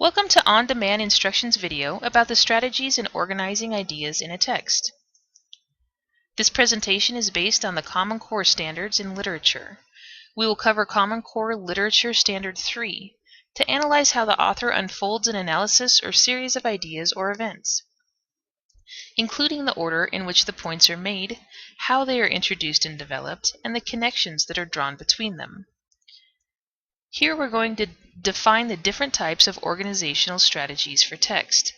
Welcome to on-demand instructions video about the strategies in organizing ideas in a text. This presentation is based on the Common Core standards in literature. We will cover Common Core Literature Standard 3 to analyze how the author unfolds an analysis or series of ideas or events, including the order in which the points are made, how they are introduced and developed, and the connections that are drawn between them. Here we're going to define the different types of organizational strategies for text,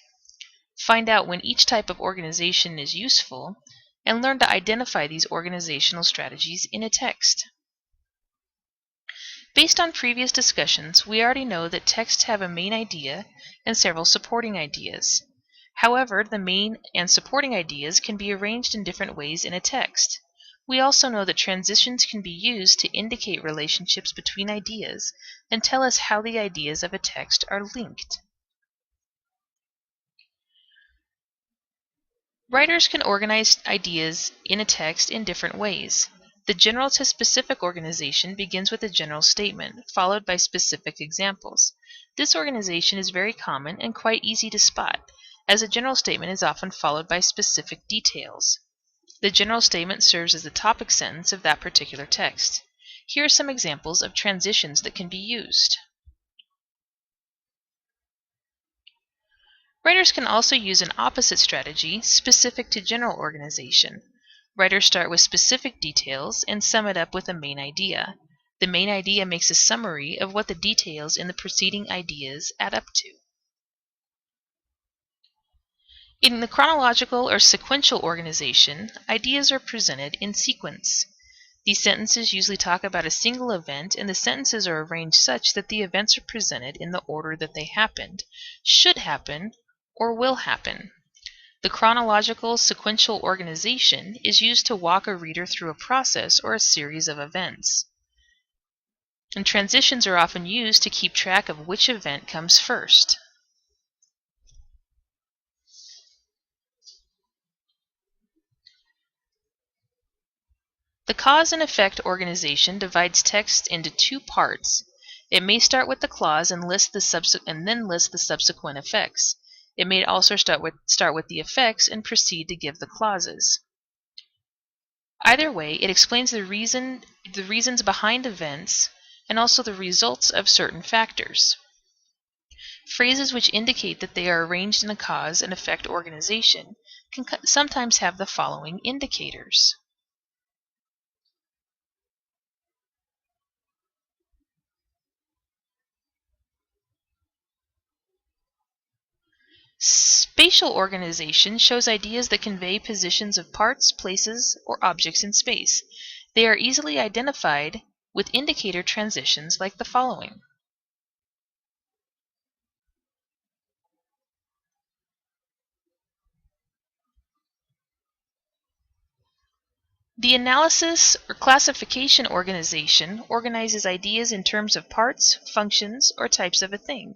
find out when each type of organization is useful, and learn to identify these organizational strategies in a text. Based on previous discussions, we already know that texts have a main idea and several supporting ideas. However, the main and supporting ideas can be arranged in different ways in a text. We also know that transitions can be used to indicate relationships between ideas and tell us how the ideas of a text are linked. Writers can organize ideas in a text in different ways. The general to specific organization begins with a general statement, followed by specific examples. This organization is very common and quite easy to spot, as a general statement is often followed by specific details. The general statement serves as the topic sentence of that particular text. Here are some examples of transitions that can be used. Writers can also use an opposite strategy specific to general organization. Writers start with specific details and sum it up with a main idea. The main idea makes a summary of what the details in the preceding ideas add up to. In the chronological or sequential organization, ideas are presented in sequence. These sentences usually talk about a single event, and the sentences are arranged such that the events are presented in the order that they happened, should happen, or will happen. The chronological sequential organization is used to walk a reader through a process or a series of events. And transitions are often used to keep track of which event comes first. The cause and effect organization divides text into two parts. It may start with the clause and then list the subsequent effects. It may also start with the effects and proceed to give the clauses. Either way, it explains the reasons behind events and also the results of certain factors. Phrases which indicate that they are arranged in a cause and effect organization can sometimes have the following indicators. Spatial organization shows ideas that convey positions of parts, places, or objects in space. They are easily identified with indicator transitions like the following. The analysis or classification organization organizes ideas in terms of parts, functions, or types of a thing.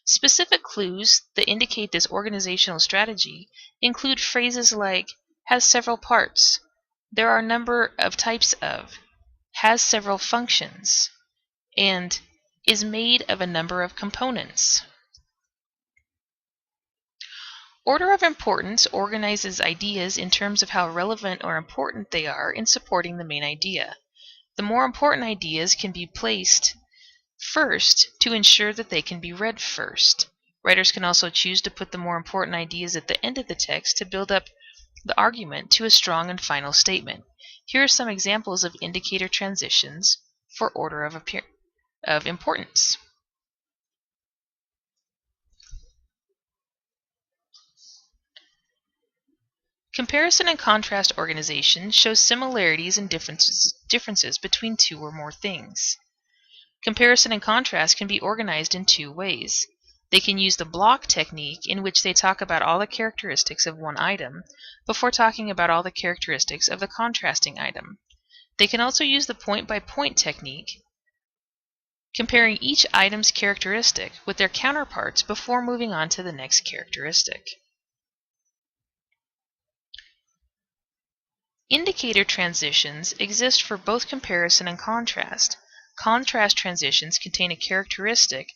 Specific clues that indicate this organizational strategy include phrases like has several parts, there are a number of types of, has several functions, and is made of a number of components. Order of importance organizes ideas in terms of how relevant or important they are in supporting the main idea. The more important ideas can be placed first to ensure that they can be read first. Writers can also choose to put the more important ideas at the end of the text to build up the argument to a strong and final statement. Here are some examples of indicator transitions for order of importance. Comparison and contrast organization shows similarities and differences between two or more things. Comparison and contrast can be organized in two ways. They can use the block technique, in which they talk about all the characteristics of one item before talking about all the characteristics of the contrasting item. They can also use the point-by-point technique, comparing each item's characteristic with their counterparts before moving on to the next characteristic. Indicator transitions exist for both comparison and contrast. Contrast transitions contain a characteristic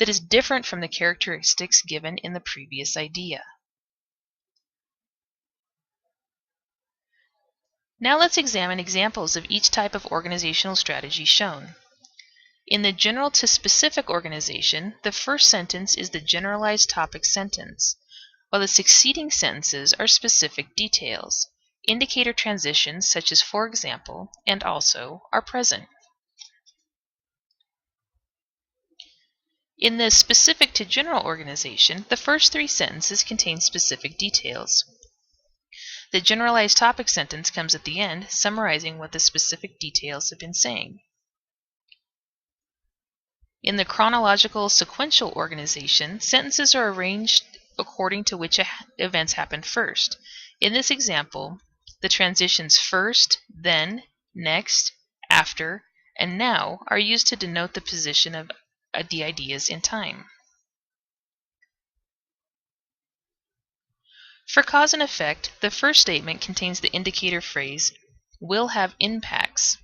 that is different from the characteristics given in the previous idea. Now let's examine examples of each type of organizational strategy shown. In the general to specific organization, the first sentence is the generalized topic sentence, while the succeeding sentences are specific details. Indicator transitions such as for example and also are present. In the specific to general organization, the first three sentences contain specific details. The generalized topic sentence comes at the end, summarizing what the specific details have been saying. In the chronological sequential organization, sentences are arranged according to which events happened first. In this example, the transitions first, then, next, after, and now are used to denote the position of the ideas in time. For cause and effect, the first statement contains the indicator phrase, will have impacts,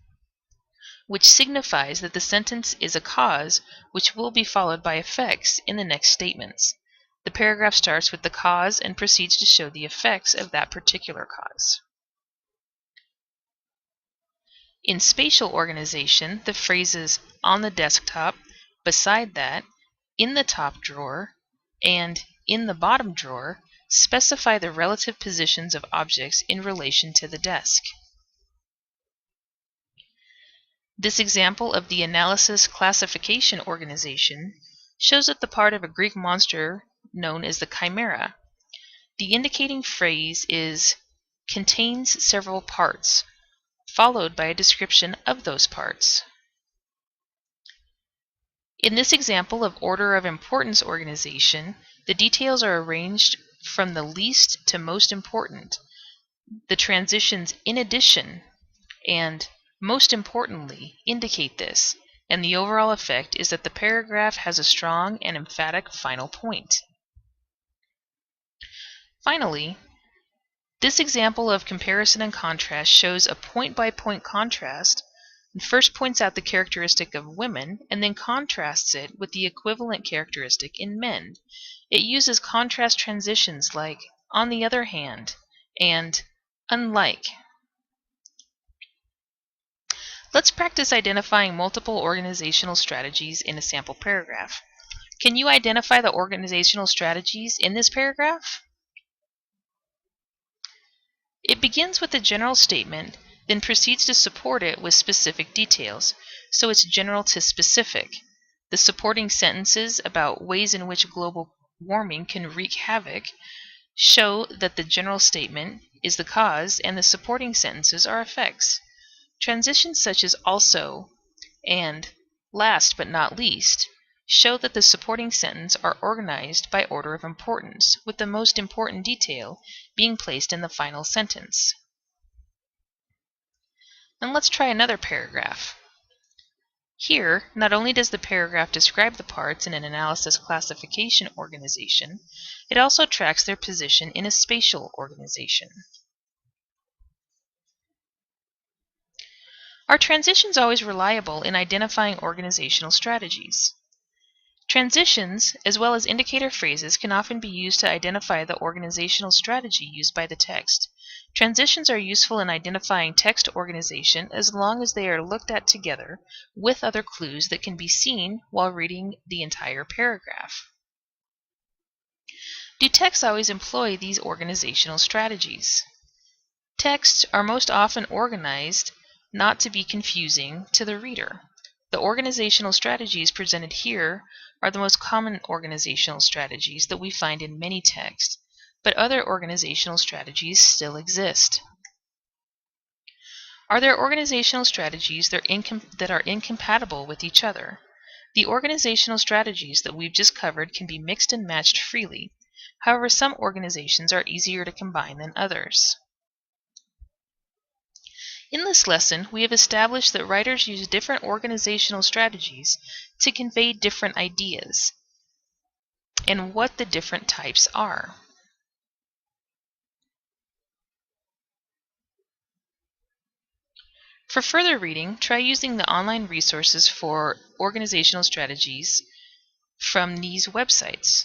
which signifies that the sentence is a cause which will be followed by effects in the next statements. The paragraph starts with the cause and proceeds to show the effects of that particular cause. In spatial organization, the phrases on the desktop, beside that, in the top drawer, and in the bottom drawer specify the relative positions of objects in relation to the desk. This example of the analysis classification organization shows that the part of a Greek monster known as the chimera. The indicating phrase is contains several parts, followed by a description of those parts. In this example of order of importance organization, the details are arranged from the least to most important. The transitions in addition and most importantly indicate this, and the overall effect is that the paragraph has a strong and emphatic final point. Finally, this example of comparison and contrast shows a point-by-point contrast and first points out the characteristic of women and then contrasts it with the equivalent characteristic in men. It uses contrast transitions like on the other hand and unlike. Let's practice identifying multiple organizational strategies in a sample paragraph. Can you identify the organizational strategies in this paragraph? It begins with a general statement, then proceeds to support it with specific details, so it's general to specific. The supporting sentences about ways in which global warming can wreak havoc show that the general statement is the cause and the supporting sentences are effects. Transitions such as also and last but not least show that the supporting sentences are organized by order of importance, with the most important detail being placed in the final sentence. And let's try another paragraph. Here, not only does the paragraph describe the parts in an analysis classification organization, it also tracks their position in a spatial organization. Are transitions always reliable in identifying organizational strategies? Transitions, as well as indicator phrases, can often be used to identify the organizational strategy used by the text. Transitions are useful in identifying text organization as long as they are looked at together with other clues that can be seen while reading the entire paragraph. Do texts always employ these organizational strategies? Texts are most often organized not to be confusing to the reader. The organizational strategies presented here are the most common organizational strategies that we find in many texts, but other organizational strategies still exist. Are there organizational strategies that are incompatible with each other? The organizational strategies that we've just covered can be mixed and matched freely. However, some organizations are easier to combine than others. In this lesson, we have established that writers use different organizational strategies to convey different ideas and what the different types are. For further reading, try using the online resources for organizational strategies from these websites.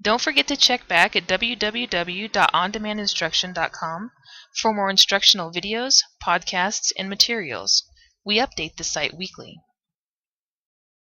Don't forget to check back at www.ondemandinstruction.com for more instructional videos, podcasts, and materials. We update the site weekly.